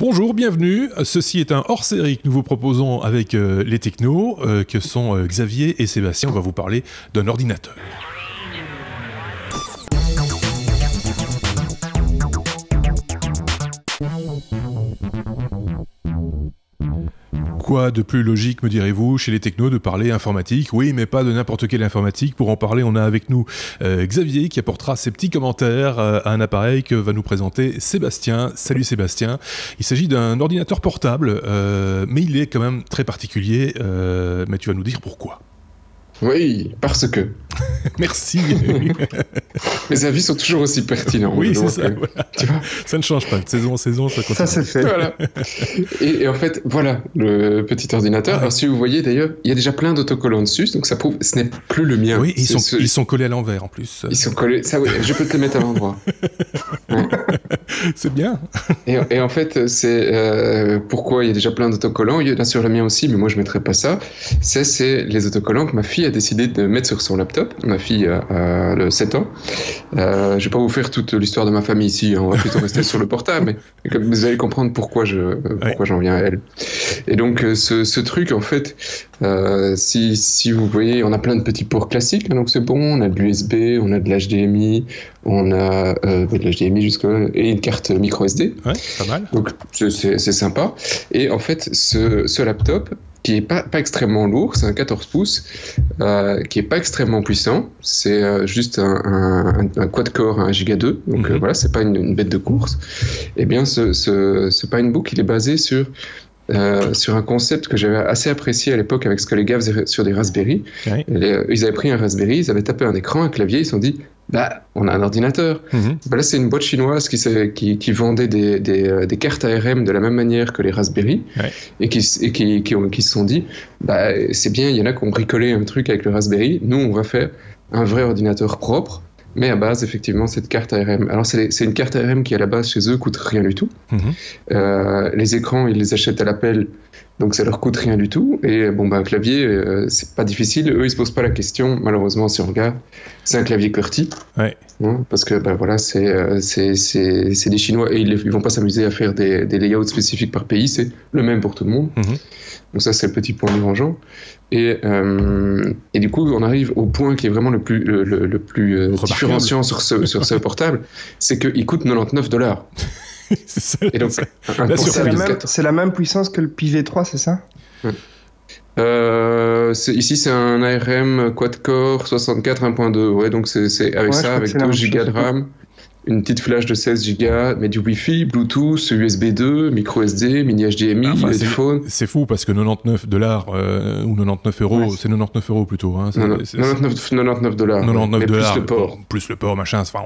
Bonjour, bienvenue. Ceci est un hors-série que nous vous proposons avec les technos, que sont Xavier et Sébastien. On va vous parler d'un ordinateur. Quoi de plus logique, me direz-vous, chez les technos, de parler informatique? Oui, mais pas de n'importe quelle informatique. Pour en parler, on a avec nous Xavier qui apportera ses petits commentaires à un appareil que va nous présenter Sébastien. Salut Sébastien. Il s'agit d'un ordinateur portable, mais il est quand même très particulier. Mais tu vas nous dire pourquoi. Oui, parce que. Merci. Mes avis sont toujours aussi pertinents. Oui, c'est ça. Voilà. Tu vois, ça ne change pas. De saison en saison, ça continue. Ça, c'est fait. Voilà. Et en fait, voilà le petit ordinateur. Ouais. Alors, si vous voyez, d'ailleurs, il y a déjà plein d'autocollants dessus, donc ça prouve que ce n'est plus le mien. Oui, ils sont collés à l'envers, en plus. Ils sont collés... Ça, oui, je peux te les mettre à l'endroit. Ouais. C'est bien. Et en fait, c'est... pourquoi il y a déjà plein d'autocollants? Il y en a sur le mien aussi, mais moi, je ne mettrai pas ça. C'est les autocollants que ma fille a décidé de mettre sur son laptop. Ma fille a 7 ans. Je ne vais pas vous faire toute l'histoire de ma famille ici, hein. On va plutôt rester sur le portable, mais comme vous allez comprendre pourquoi j'en viens à elle. Et donc ce truc, en fait, si vous voyez, on a plein de petits ports classiques, hein, donc c'est bon, on a de l'USB, on a de l'HDMI, on a de l'HDMI jusqu'à et une carte micro SD. Ouais, pas mal. Donc c'est sympa. Et en fait, ce laptop, qui est pas extrêmement lourd, c'est un 14 pouces, qui est pas extrêmement puissant, c'est juste un quad-core, un Giga 2, donc voilà, c'est pas une bête de course. Et bien, ce Pinebook, il est basé sur un concept que j'avais assez apprécié à l'époque avec ce que les gars faisaient sur des Raspberry. Oui. Ils avaient pris un Raspberry, ils avaient tapé un écran, un clavier, ils se sont dit on a un ordinateur. Là, c'est une boîte chinoise qui vendait des cartes ARM de la même manière que les Raspberry, et qui se sont dit c'est bien, il y en a qui ont bricolé un truc avec le Raspberry, nous on va faire un vrai ordinateur propre, mais à base, effectivement, cette carte ARM. Alors, c'est une carte ARM qui, à la base, chez eux, coûte rien du tout. Les écrans, ils les achètent à l'appel, donc ça leur coûte rien du tout. Et bon, un clavier, c'est pas difficile. Eux, ils se posent pas la question. Malheureusement, si on regarde, c'est un clavier QWERTY. Ouais. Parce que, voilà, c'est des Chinois et ils vont pas s'amuser à faire des layouts spécifiques par pays. C'est le même pour tout le monde. Donc ça, c'est le petit point dérangeant. Et du coup, on arrive au point qui est vraiment le plus différenciant sur ce portable, c'est qu'il coûte $99. C'est ça. Et donc, c'est la même puissance que le Pi V3, c'est ça? Ici, c'est un ARM quad-core 64 1.2. Ouais, donc c'est avec ça, avec 2 Go de RAM. Une petite flash de 16 Go, mais du Wi-Fi, Bluetooth, USB 2, micro SD, mini HDMI, headphone. C'est fou parce que $99 ou 99 €, ouais. C'est 99 € plutôt. Hein. $99. 99 plus le port. Plus le port, machin. Enfin,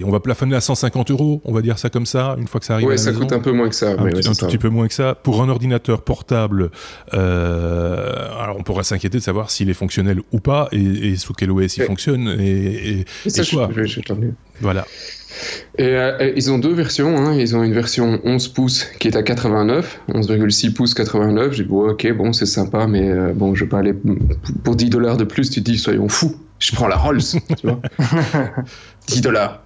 on va plafonner à 150 €, on va dire ça comme ça, une fois que ça arrive à la maison. Ouais, ça coûte un peu moins que ça. Un petit peu moins que ça. Pour un ordinateur portable, alors on pourra s'inquiéter de savoir s'il est fonctionnel ou pas, et sous quel OS il fonctionne, et ça, quoi. Je voilà. Et ils ont deux versions, hein. Ils ont une version 11 pouces qui est à 89, 11,6 pouces 89. J'ai dit ok, bon, c'est sympa, mais bon, je vais pas aller pour $10 de plus. Tu te dis, soyons fous, je prends la Rolls, tu vois. $10.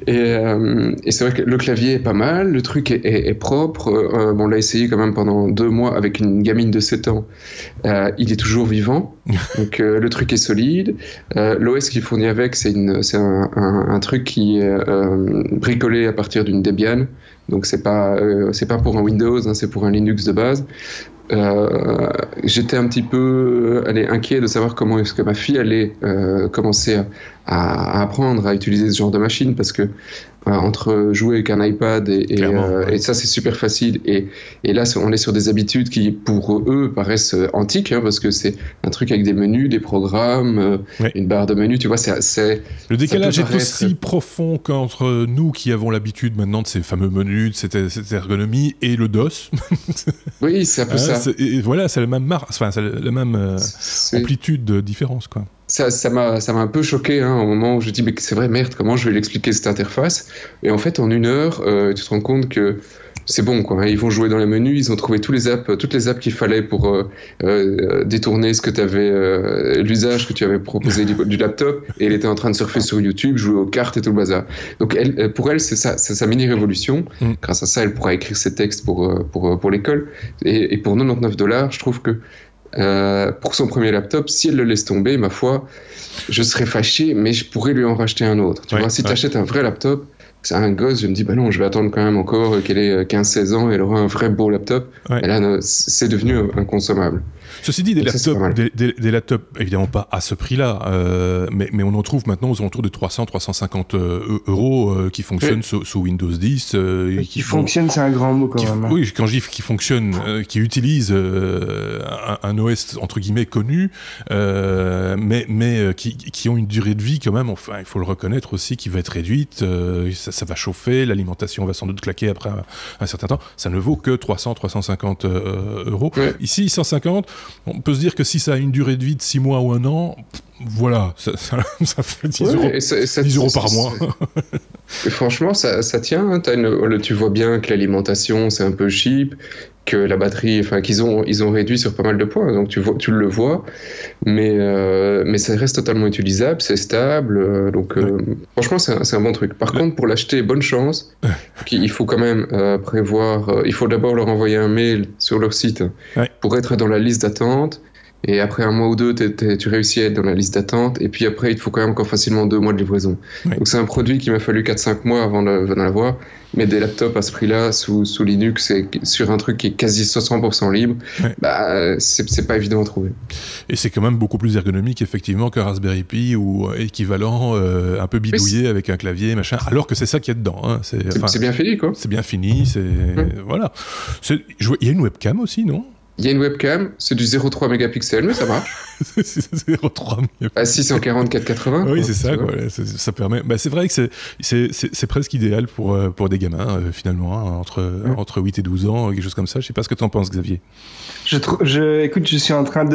Et c'est vrai que le clavier est pas mal, le truc est propre. On l'a essayé quand même pendant 2 mois avec une gamine de 7 ans. Il est toujours vivant, donc le truc est solide. L'OS qu'il fournit avec, c'est un truc qui est bricolé à partir d'une Debian, donc c'est pas pour un Windows, hein, c'est pour un Linux de base. J'étais un petit peu inquiet de savoir comment est-ce que ma fille allait commencer à apprendre à utiliser ce genre de machine, parce que entre jouer avec un iPad et ça c'est super facile, et là on est sur des habitudes qui pour eux paraissent antiques, hein, parce que c'est un truc avec des menus, des programmes, une barre de menus, tu vois, le décalage est aussi profond qu'entre nous qui avons l'habitude maintenant de ces fameux menus, de cette ergonomie, et le DOS. Oui, c'est un peu ça. Et voilà, c'est la même amplitude de différence, quoi. Ça m'a un peu choqué, hein, au moment où je dis mais c'est vrai, merde, comment je vais l'expliquer cette interface? Et en fait, en 1 heure, tu te rends compte que c'est bon, quoi. Ils vont jouer dans les menus, ils ont trouvé toutes les apps qu'il fallait pour détourner ce que tu avais, l'usage que tu avais proposé du laptop, et elle était en train de surfer sur YouTube, jouer aux cartes et tout le bazar. Donc pour elle, c'est sa mini-révolution. Grâce à ça, elle pourra écrire ses textes pour l'école. Et pour $99, je trouve que pour son premier laptop, si elle le laisse tomber, ma foi, je serais fâché, mais je pourrais lui en racheter un autre. Tu vois, si tu achètes un vrai laptop, c'est un gosse, je me dis, bah non, je vais attendre quand même encore qu'elle ait 15-16 ans et elle aura un vrai beau laptop. Et là, c'est devenu inconsommable. Ceci dit, des laptops, évidemment pas à ce prix-là, mais on en trouve maintenant aux alentours de 300-350 euros qui fonctionnent sous Windows 10. Qui fonctionnent, c'est un grand mot quand même. Oui, quand je dis qui fonctionnent, qui utilisent un OS entre guillemets connu, mais qui ont une durée de vie quand même, enfin, il faut le reconnaître aussi, qui va être réduite, ça va chauffer, l'alimentation va sans doute claquer après un certain temps. Ça ne vaut que 300-350 euros. Ouais. Ici, 150. On peut se dire que si ça a une durée de vie de 6 mois ou 1 an, voilà, ça fait 10 euros, 10 euros par mois. Franchement, ça tient. Hein. Tu vois bien que l'alimentation, c'est un peu cheap, que la batterie, enfin, ils ont réduit sur pas mal de points. Donc tu le vois, mais ça reste totalement utilisable, c'est stable. Franchement, c'est un bon truc. Par contre, pour l'acheter, bonne chance. Il faut quand même prévoir. Il faut d'abord leur envoyer un mail sur leur site pour être dans la liste d'attente. Et après 1 mois ou 2, tu réussis à être dans la liste d'attente. Et puis après, il te faut quand même encore facilement 2 mois de livraison. Donc c'est un produit qui m'a fallu 4-5 mois avant d'en avoir. Mais des laptops à ce prix-là, sous Linux, et sur un truc qui est quasi 100% libre, c'est pas évident à trouver. Et c'est quand même beaucoup plus ergonomique, effectivement, qu'un Raspberry Pi ou équivalent, un peu bidouillé avec un clavier, machin. Alors que c'est ça qu'il y a dedans. Hein. C'est bien fini, quoi. C'est bien fini. Voilà. Il y a une webcam aussi, non ? Il y a une webcam, c'est du 0,3 mégapixels, mais ça marche. 0,3 mégapixels. À 640 480. Oui, c'est ça, quoi. Ça permet. Bah, c'est vrai que c'est presque idéal pour des gamins, finalement, hein, entre 8 et 12 ans, quelque chose comme ça. Je sais pas ce que tu en penses, Xavier. Écoute, je suis en train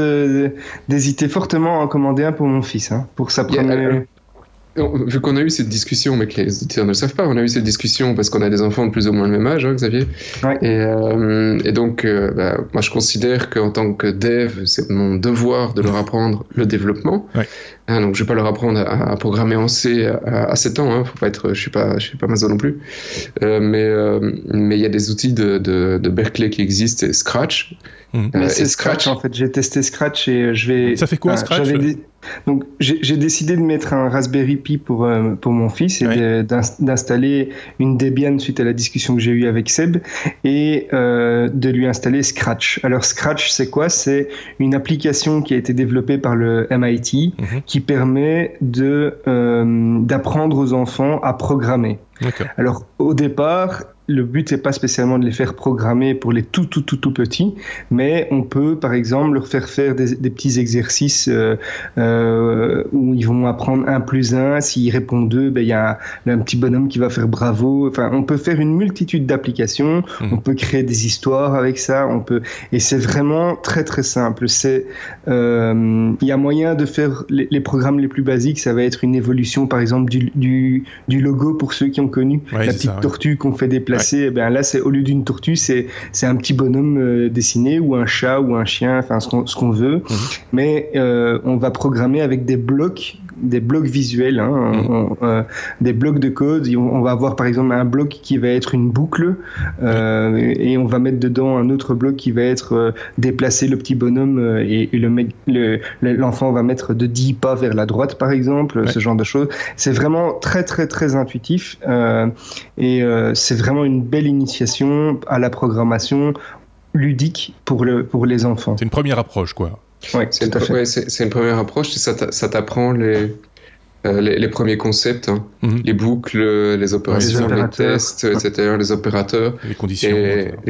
d'hésiter fortement à en commander un pour mon fils, hein, pour sa première. Vu qu'on a eu cette discussion, mais que les auditeurs ne le savent pas, on a eu cette discussion parce qu'on a des enfants de plus ou moins le même âge, hein, Xavier. Et donc, moi, je considère qu'en tant que dev, c'est mon devoir de leur apprendre le développement. Hein, donc, je vais pas leur apprendre à programmer en C à 7 ans. Hein, faut pas être, je suis pas maso non plus. Mais il y a des outils de Berkeley qui existent, et Scratch. Mais c'est Scratch en fait. J'ai testé Scratch et je vais. Ça fait quoi Scratch? Donc j'ai décidé de mettre un Raspberry Pi pour mon fils et d'installer une Debian suite à la discussion que j'ai eue avec Seb et de lui installer Scratch. Alors Scratch, c'est quoi? C'est une application qui a été développée par le MIT qui permet d'apprendre aux enfants à programmer. Alors au départ, le but c'est pas spécialement de les faire programmer pour les tout petits, mais on peut par exemple leur faire des petits exercices où ils vont apprendre 1 plus 1, s'ils répondent 2, il y a un petit bonhomme qui va faire bravo. Enfin, on peut faire une multitude d'applications, on peut créer des histoires avec ça, et c'est vraiment très très simple. Il y a moyen de faire les programmes les plus basiques, ça va être une évolution par exemple du logo pour ceux qui ont connu la petite tortue qu'on fait déplacer. Là, c'est au lieu d'une tortue, c'est un petit bonhomme dessiné ou un chat ou un chien, enfin ce qu'on veut. Mais on va programmer avec des blocs visuels, hein, des blocs de code. On va avoir par exemple un bloc qui va être une boucle et on va mettre dedans un autre bloc qui va être déplacer le petit bonhomme et l'enfant va mettre de 10 pas vers la droite par exemple, ce genre de choses. C'est vraiment très très très intuitif et c'est vraiment une belle initiation à la programmation ludique pour les enfants. C'est une première approche, quoi. Ouais, c'est une première approche. Ça t'apprend les premiers concepts, hein. Les boucles, les opérations, les tests, etc., les opérateurs, les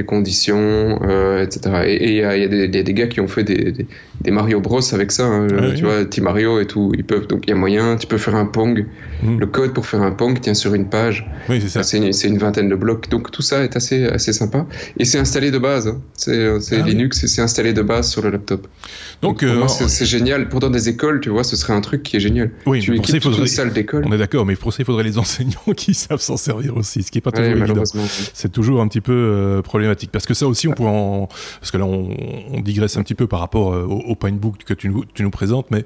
conditions, etc. Et il y a des gars qui ont fait des Mario Bros avec ça, hein, tu vois, Team Mario et tout. Donc il y a moyen, tu peux faire un Pong. Le code pour faire un Pong tient sur une page. Oui, c'est ça. C'est une vingtaine de blocs. Donc tout ça est assez sympa. Et c'est installé de base. Hein. C'est Linux et c'est installé de base sur le laptop. Donc pour moi, c'est génial. Pour dans des écoles, tu vois, ce serait un truc qui est génial. Oui, pour ces faudrait une salle d'école. On est d'accord, mais pour ça, il faudrait les enseignants qui savent s'en servir aussi, ce qui est pas toujours évident. C'est toujours un petit peu problématique. Parce que ça aussi, on pourrait parce que là, on digresse un petit peu par rapport au Pinebook que tu nous présentes, mais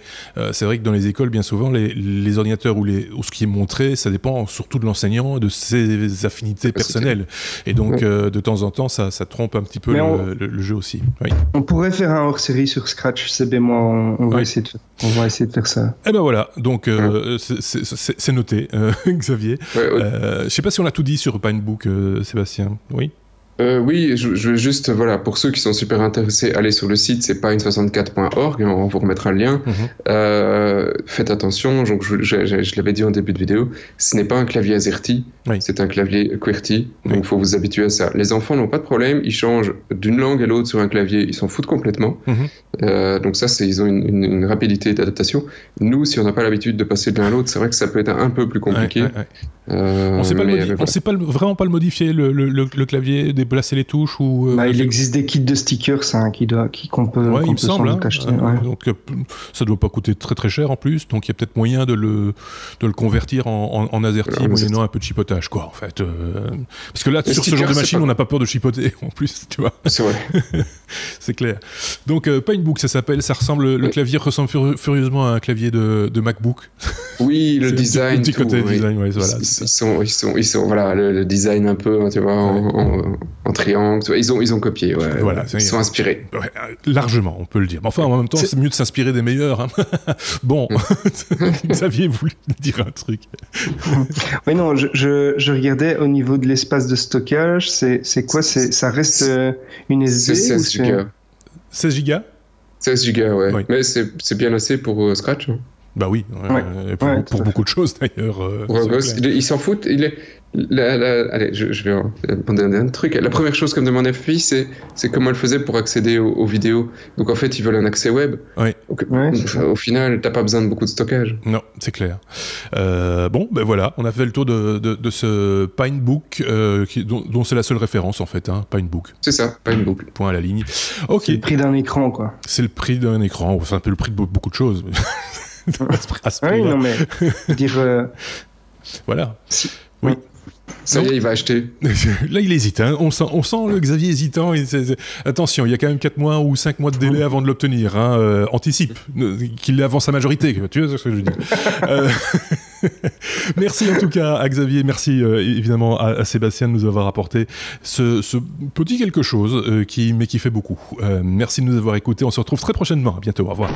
c'est vrai que dans les écoles, bien souvent, les ordinateurs ou ce qui est montré, ça dépend surtout de l'enseignant, de ses affinités personnelles. Et donc, de temps en temps, ça trompe un petit peu le jeu aussi. Oui. On pourrait faire un hors-série sur Scratch, Seb et moi, on va essayer de faire ça. Eh ben voilà, donc c'est noté, Xavier. Je sais pas si on a tout dit sur Pinebook, Sébastien. Oui. Oui, je veux juste, voilà, pour ceux qui sont super intéressés, allez sur le site, c'est pine64.org, on vous remettra le lien. Faites attention, donc je l'avais dit en début de vidéo, ce n'est pas un clavier AZERTY, c'est un clavier QWERTY, donc il faut vous habituer à ça. Les enfants n'ont pas de problème, ils changent d'une langue à l'autre sur un clavier, ils s'en foutent complètement. Donc ça, ils ont une rapidité d'adaptation. Nous, si on n'a pas l'habitude de passer de l'un à l'autre, c'est vrai que ça peut être un peu plus compliqué. On sait vraiment pas le modifier, le clavier, déplacer les touches ou. Il existe des kits de stickers qu'on peut. Il me semble. Acheter. Donc ça doit pas coûter très très cher en plus, donc il y a peut-être moyen de le convertir en AZERTY moyennant un peu de chipotage, quoi, en fait. Parce que là, sur ce genre de machine, on n'a pas peur de chipoter en plus, tu vois. C'est vrai. C'est clair. Donc Pinebook, ça ressemble, le clavier ressemble furieusement à un clavier de MacBook. Oui, le design. Le petit côté design, voilà. Ils sont voilà, le design un peu, tu vois, en triangle. Tu vois, ils ont copié, voilà, ils sont inspirés. Largement, on peut le dire. Mais enfin, en même temps, c'est mieux de s'inspirer des meilleurs. Hein. Bon, Xavier voulu dire un truc. Oui, non, je regardais au niveau de l'espace de stockage, c'est quoi? Ça reste une SD? C'est 16 gigas. 16 gigas 16 gigas, ouais. Oui. Mais c'est bien assez pour Scratch. Hein. Bah oui, pour beaucoup de choses d'ailleurs. Il s'en fout. Allez, je vais demander un truc. La première chose que me demandait Fifi, c'est comment elle faisait pour accéder aux vidéos. Donc en fait, ils veulent un accès web. Donc, au final, t'as pas besoin de beaucoup de stockage. Non, c'est clair. Bon, ben voilà, on a fait le tour de ce Pinebook, dont c'est la seule référence en fait, hein, Pinebook. C'est ça, Pinebook. Point à la ligne. Ok. C'est le prix d'un écran, quoi. C'est le prix d'un écran. C'est un peu le prix de beaucoup de choses. Oui, non mais dire. Voilà. Oui. Ça y est, il va acheter. Là, il hésite. Hein. On sent le Xavier hésitant. Attention, il y a quand même 4 mois ou 5 mois de délai avant de l'obtenir. Hein. Anticipe qu'il l'ait avant sa majorité. Tu vois ce que je veux dire. Merci en tout cas à Xavier. Merci évidemment à Sébastien de nous avoir apporté ce petit quelque chose qui fait beaucoup. Merci de nous avoir écoutés. On se retrouve très prochainement. À bientôt. Au revoir.